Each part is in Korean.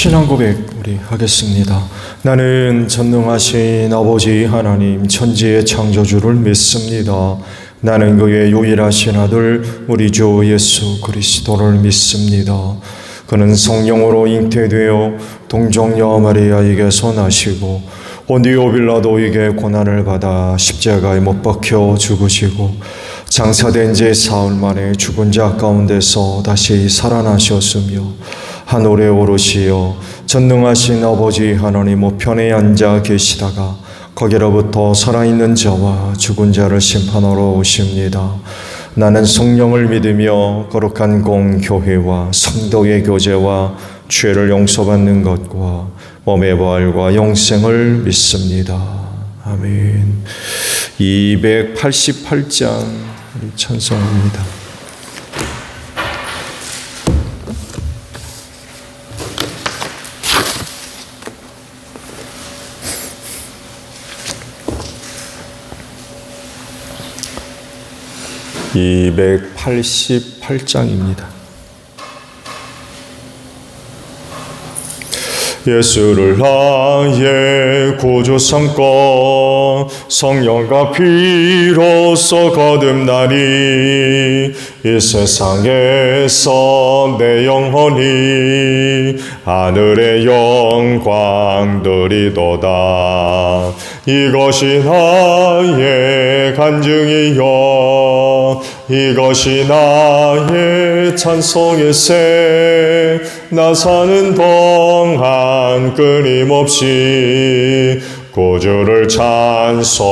신앙 고백 우리 하겠습니다. 나는 전능하신 아버지 하나님 천지의 창조주를 믿습니다. 나는 그의 유일하신 아들 우리 주 예수 그리스도를 믿습니다. 그는 성령으로 잉태되어 동정녀 마리아에게서 나시고 본디오 빌라도에게 고난을 받아 십자가에 못 박혀 죽으시고 장사된 지 사흘 만에 죽은 자 가운데서 다시 살아나셨으며 하늘에 오르시어 전능하신 아버지 하나님 우편에 앉아 계시다가 거기로부터 살아있는 자와 죽은 자를 심판하러 오십니다. 나는 성령을 믿으며 거룩한 공교회와 성도의 교제와 죄를 용서받는 것과 몸의 부활과 영생을 믿습니다. 아멘. 288장 찬송합니다. (288장입니다) 예수를 나의 구주 삼고 성령과 피로써 거듭나니 이 세상에서 내 영혼이 하늘의 영광 누리도다. 이것이 나의 간증이요 이것이 나의 찬송일세. 나 사는 동안 끊임없이 구주를 찬송하리로다.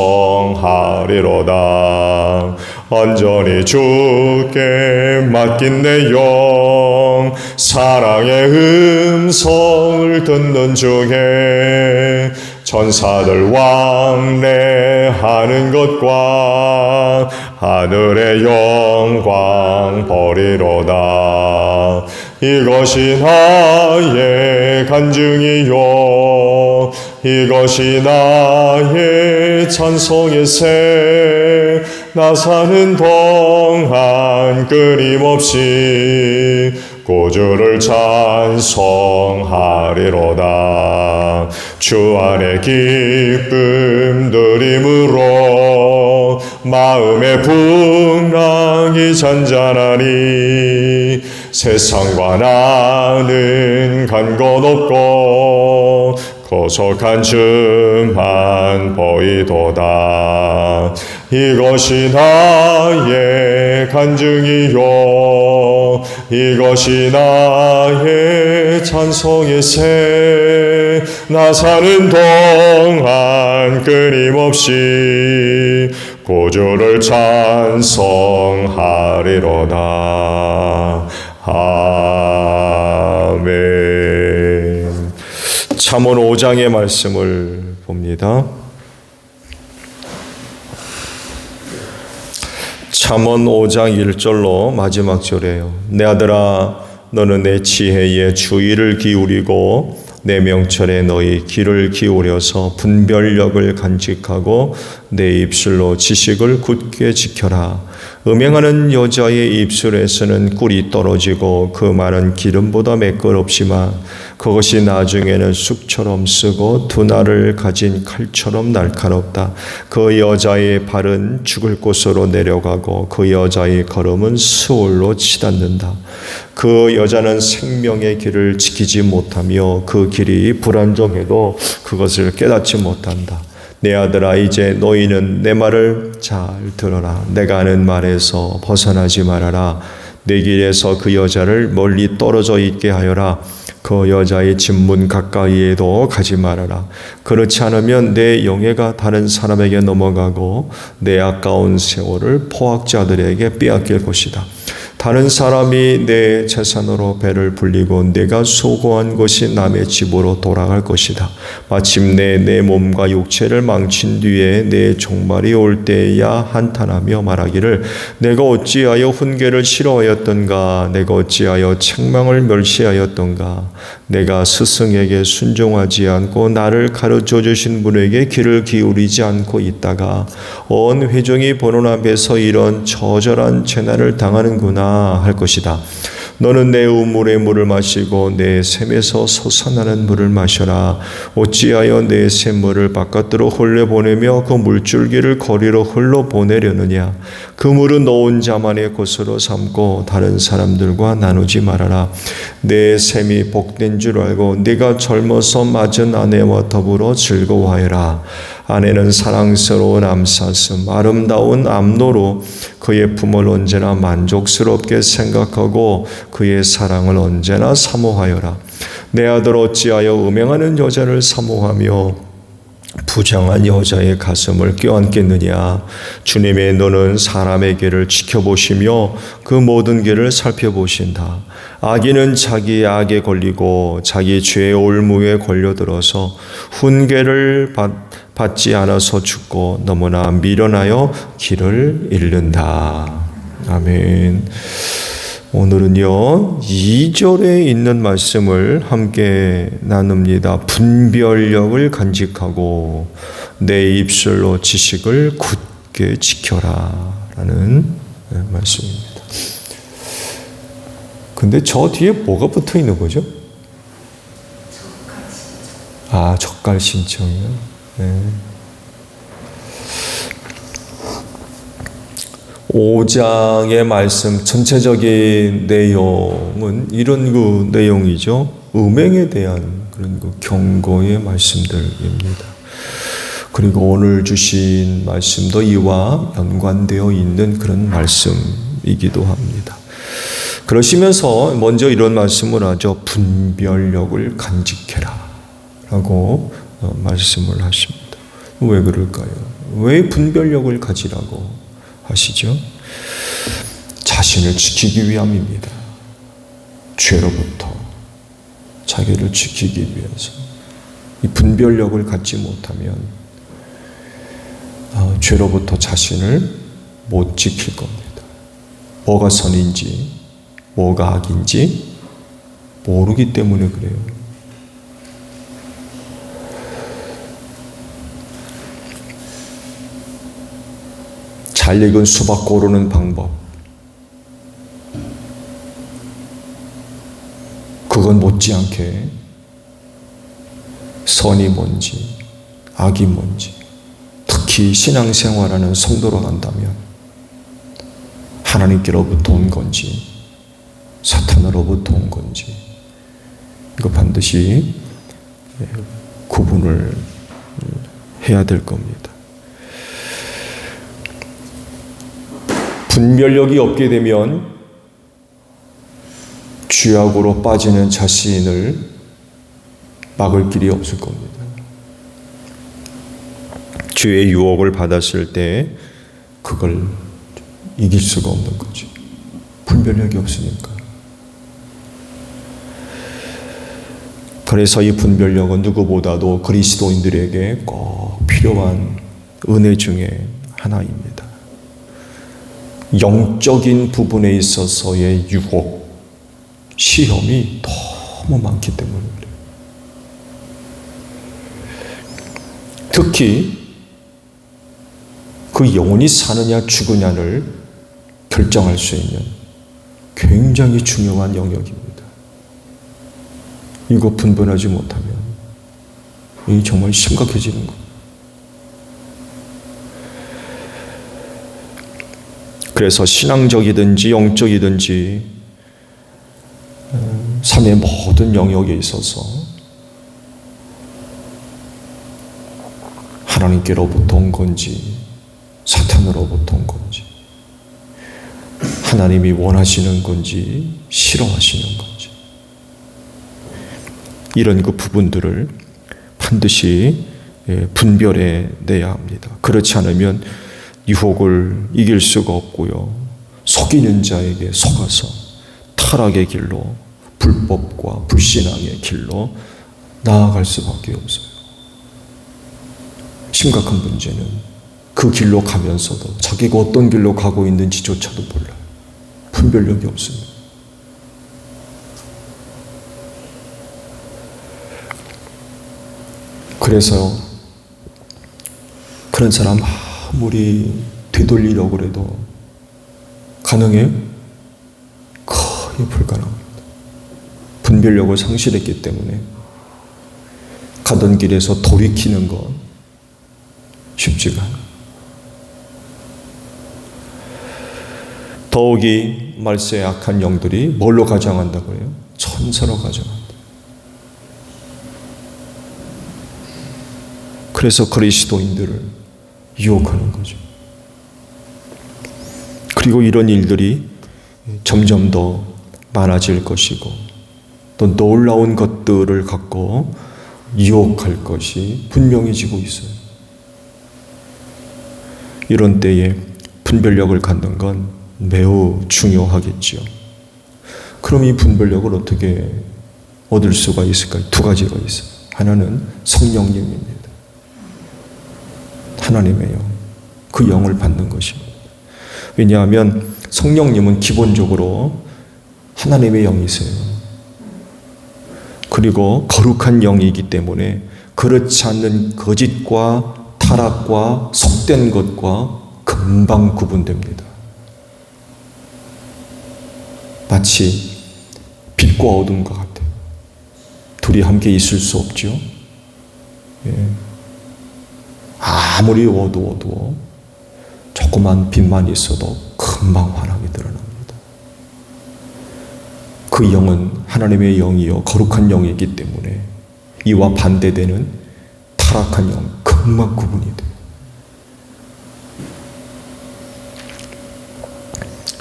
온전히 주께 맡긴 내 영 사랑의 음성을 듣는 중에 천사들 왕래하는 것과 하늘의 영광 보리로다. 이것이 나의 간증이요 이것이 나의 찬송일세. 나 사는 동안 끊임없이 구주를 찬송하리로다. 주 안에 기쁨 누림으로 마음의 풍랑이 잔잔하니 세상과 나는 간 것 없고 고속한 주만 보이도다. 이것이 나의 간증이요 이것이 나의 찬송일세. 나 사는 동안 끊임없이 구주를 찬송하리로다. 아멘. 잠언 5장의 말씀을 봅니다. 잠언 5장 1절로 마지막 절이에요. 내 아들아 너는 내 지혜에 주의를 기울이고 내 명철에 너희 귀를 기울여서 분별력을 간직하고 내 입술로 지식을 굳게 지켜라. 음행하는 여자의 입술에서는 꿀이 떨어지고 그 말은 기름보다 매끄럽지만 그것이 나중에는 쑥처럼 쓰고 두날을 가진 칼처럼 날카롭다. 그 여자의 발은 죽을 곳으로 내려가고 그 여자의 걸음은 수월로 치닫는다. 그 여자는 생명의 길을 지키지 못하며 그 길이 불안정해도 그것을 깨닫지 못한다. 내 아들아 이제 너희는 내 말을 잘 들어라. 내가 하는 말에서 벗어나지 말아라. 내 길에서 그 여자를 멀리 떨어져 있게 하여라. 그 여자의 집문 가까이에도 가지 말아라. 그렇지 않으면 내 영예가 다른 사람에게 넘어가고 내 아까운 세월을 포악자들에게 빼앗길 것이다. 다른 사람이 내 재산으로 배를 불리고 내가 수고한 것이 남의 집으로 돌아갈 것이다. 마침내 내 몸과 육체를 망친 뒤에 내 종말이 올 때에야 한탄하며 말하기를 내가 어찌하여 훈계를 싫어하였던가. 내가 어찌하여 책망을 멸시하였던가. 내가 스승에게 순종하지 않고 나를 가르쳐 주신 분에게 귀를 기울이지 않고 있다가 온 회중이 보는 앞에서 이런 처절한 재난을 당하는구나 할 것이다. 너는 내 우물의 물을 마시고 내 샘에서 솟아나는 물을 마셔라. 어찌하여 내 샘물을 바깥으로 흘려보내며 그 물줄기를 거리로 흘러보내려느냐. 그 물은 너 혼자만의 것으로 삼고 다른 사람들과 나누지 말아라. 내 샘이 복된 줄 알고 네가 젊어서 맞은 아내와 더불어 즐거워하여라. 아내는 사랑스러운 암사슴, 아름다운 암노로 그의 품을 언제나 만족스럽게 생각하고 그의 사랑을 언제나 사모하여라. 내 아들 어찌하여 음행하는 여자를 사모하며 부정한 여자의 가슴을 껴안겠느냐. 주님의 눈은 사람의 길을 지켜보시며 그 모든 길을 살펴보신다. 악인은 자기 악에 걸리고 자기 죄의 올무에 걸려들어서 훈계를 받지 않아서 죽고 너무나 미련하여 길을 잃는다. 아멘. 오늘은요 2절에 있는 말씀을 함께 나눕니다. 분별력을 간직하고 내 입술로 지식을 굳게 지켜라 라는 말씀입니다. 근데 저 뒤에 뭐가 붙어 있는 거죠? 젓갈신청이요. 네. 5장의 말씀 전체적인 내용은 이런 내용이죠. 음행에 대한 그런 경고의 말씀들입니다. 그리고 오늘 주신 말씀도 이와 연관되어 있는 그런 말씀이기도 합니다. 그러시면서 먼저 이런 말씀을 하죠. 분별력을 간직해라 라고 말씀을 하십니다. 왜 그럴까요? 왜 분별력을 가지라고 하시죠? 자신을 지키기 위함입니다. 죄로부터 자기를 지키기 위해서. 이 분별력을 갖지 못하면 죄로부터 자신을 못 지킬 겁니다. 뭐가 선인지 뭐가 악인지 모르기 때문에 그래요. 잘 익은 수박 고르는 방법. 그건 못지않게 선이 뭔지 악이 뭔지, 특히 신앙생활하는 성도로 간다면 하나님께로부터 온 건지 사탄으로부터 온 건지 이거 반드시 구분을 해야 될 겁니다. 분별력이 없게 되면 죄악으로 빠지는 자신을 막을 길이 없을 겁니다. 죄의 유혹을 받았을 때 그걸 이길 수가 없는 거지. 분별력이 없으니까. 그래서 이 분별력은 누구보다도 그리스도인들에게 꼭 필요한 은혜 중에 하나입니다. 영적인 부분에 있어서의 유혹, 시험이 너무 많기 때문에 그래요. 특히 그 영혼이 사느냐 죽으냐를 결정할 수 있는 굉장히 중요한 영역입니다. 이거 분별하지 못하면 이 정말 심각해지는 거예요. 그래서 신앙적이든지 영적이든지 삶의 모든 영역에 있어서 하나님께로부터 온 건지 사탄으로부터 온 건지, 하나님이 원하시는 건지 싫어하시는 건지, 이런 그 부분들을 반드시 분별해 내야 합니다. 그렇지 않으면 유혹을 이길 수가 없고요. 속이는 자에게 속아서 타락의 길로, 불법과 불신앙의 길로 나아갈 수밖에 없어요. 심각한 문제는 그 길로 가면서도 자기가 어떤 길로 가고 있는지조차도 몰라요. 분별력이 없습니다. 그래서 그런 사람 아무리 되돌리려고 해도 가능해요? 거의 거의 불가능합니다. 분별력을 상실했기 때문에 가던 길에서 돌이키는 건 쉽지가 않아요. 더욱이 말세에 악한 영들이 뭘로 가장한다고 해요? 천사로 가장한다. 그래서 그리스도인들을 유혹하는 거죠. 그리고 이런 일들이 점점 더 많아질 것이고 또 놀라운 것들을 갖고 유혹할 것이 분명해지고 있어요. 이런 때에 분별력을 갖는 건 매우 중요하겠죠. 그럼 이 분별력을 어떻게 얻을 수가 있을까요? 두 가지가 있어요. 하나는 성령님입니다. 하나님의 영, 그 영을 받는 것입니다. 왜냐하면 성령님은 기본적으로 하나님의 영이세요. 그리고 거룩한 영이기 때문에 그렇지 않는 거짓과 타락과 속된 것과 금방 구분됩니다. 마치 빛과 어둠과 같아요. 둘이 함께 있을 수 없죠. 예. 아무리 어두워도 조그만 빛만 있어도 금방 환하게 드러납니다. 그 영은 하나님의 영이요 거룩한 영이기 때문에 이와 반대되는 타락한 영 금방 구분이 돼요.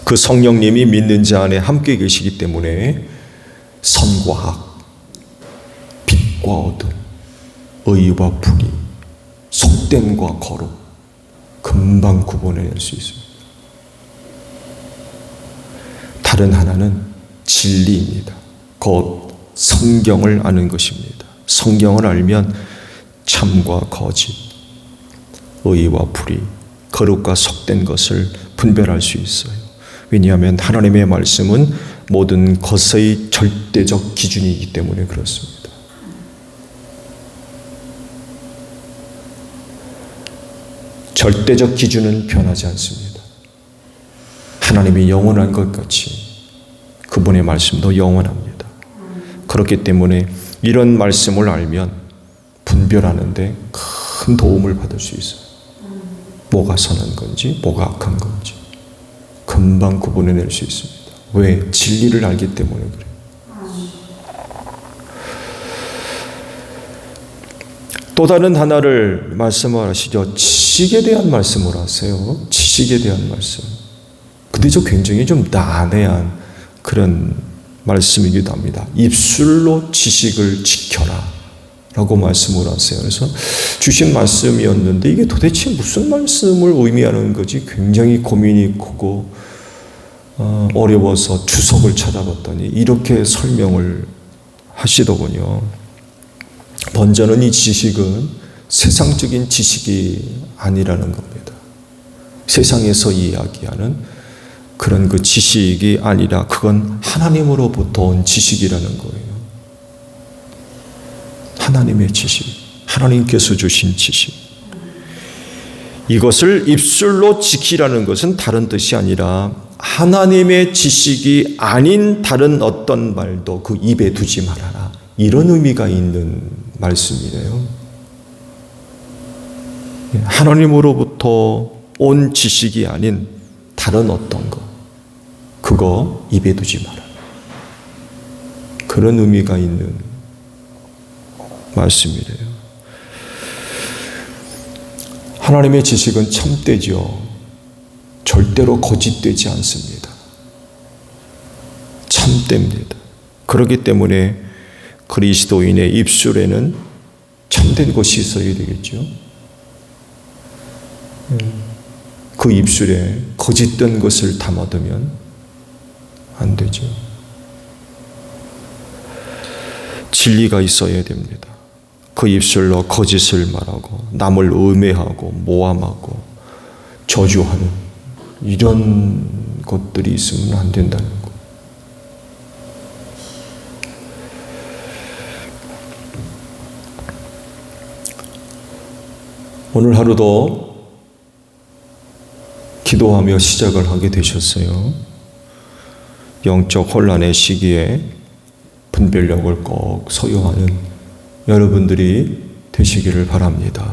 그 성령님이 믿는 자 안에 함께 계시기 때문에 선과 악, 빛과 어둠, 의와 불의, 속됨과 거룩 금방 구분해낼 수 있습니다. 다른 하나는 진리입니다. 곧 성경을 아는 것입니다. 성경을 알면 참과 거짓, 의와 불의, 거룩과 속된 것을 분별할 수 있어요. 왜냐하면 하나님의 말씀은 모든 것의 절대적 기준이기 때문에 그렇습니다. 절대적 기준은 변하지 않습니다. 하나님이 영원한 것 같이 그분의 말씀도 영원합니다. 그렇기 때문에 이런 말씀을 알면 분별하는데 큰 도움을 받을 수 있어요. 뭐가 선한 건지 뭐가 악한 건지 금방 구분해낼 수 있습니다. 왜? 진리를 알기 때문에 그래요. 또 다른 하나를 말씀을 하시죠. 지식에 대한 말씀을 하세요. 지식에 대한 말씀. 근데 저 굉장히 좀 난해한 그런 말씀이기도 합니다. 입술로 지식을 지켜라 라고 말씀을 하세요. 그래서 주신 말씀이었는데 이게 도대체 무슨 말씀을 의미하는 건지 굉장히 고민이 크고 어려워서 주석을 찾아봤더니 이렇게 설명을 하시더군요. 먼저는 이 지식은 세상적인 지식이 아니라는 겁니다. 세상에서 이야기하는 그런 그 지식이 아니라 그건 하나님으로부터 온 지식이라는 거예요. 하나님의 지식, 하나님께서 주신 지식. 이것을 입술로 지키라는 것은 다른 뜻이 아니라 하나님의 지식이 아닌 다른 어떤 말도 그 입에 두지 말아라. 이런 의미가 있는 말씀이에요. 하나님으로부터 온 지식이 아닌 다른 어떤 것, 그거 입에 두지 마라. 그런 의미가 있는 말씀이래요. 하나님의 지식은 참되죠. 절대로 거짓되지 않습니다. 참됩니다. 그렇기 때문에 그리스도인의 입술에는 참된 것이 있어야 되겠죠. 그 입술에 거짓된 것을 담아두면 안 되죠. 진리가 있어야 됩니다. 그 입술로 거짓을 말하고 남을 음해하고 모함하고 저주하는 이런 것들이 있으면 안 된다는 거. 오늘 하루도 기도하며 시작을 하게 되셨어요. 영적 혼란의 시기에 분별력을 꼭 소유하는 여러분들이 되시기를 바랍니다.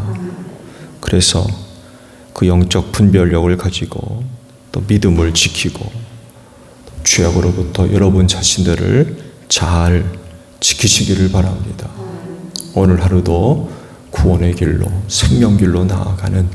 그래서 그 영적 분별력을 가지고 또 믿음을 지키고 죄악으로부터 여러분 자신들을 잘 지키시기를 바랍니다. 오늘 하루도 구원의 길로, 생명 길로 나아가는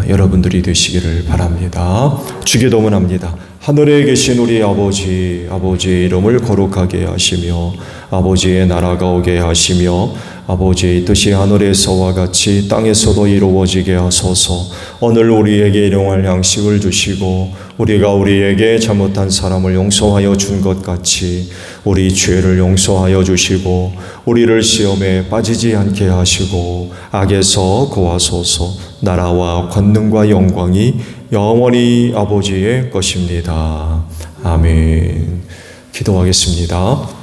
여러분들이 되시기를 바랍니다. 주기도문 합니다. 하늘에 계신 우리 아버지, 아버지의 이름을 거룩하게 하시며 아버지의 나라가 오게 하시며 아버지의 뜻이 하늘에서와 같이 땅에서도 이루어지게 하소서. 오늘 우리에게 일용할 양식을 주시고 우리가 우리에게 잘못한 사람을 용서하여 준 것 같이 우리 죄를 용서하여 주시고 우리를 시험에 빠지지 않게 하시고 악에서 구하소서. 나라와 권능과 영광이 영원히 아버지의 것입니다. 아멘. 기도하겠습니다.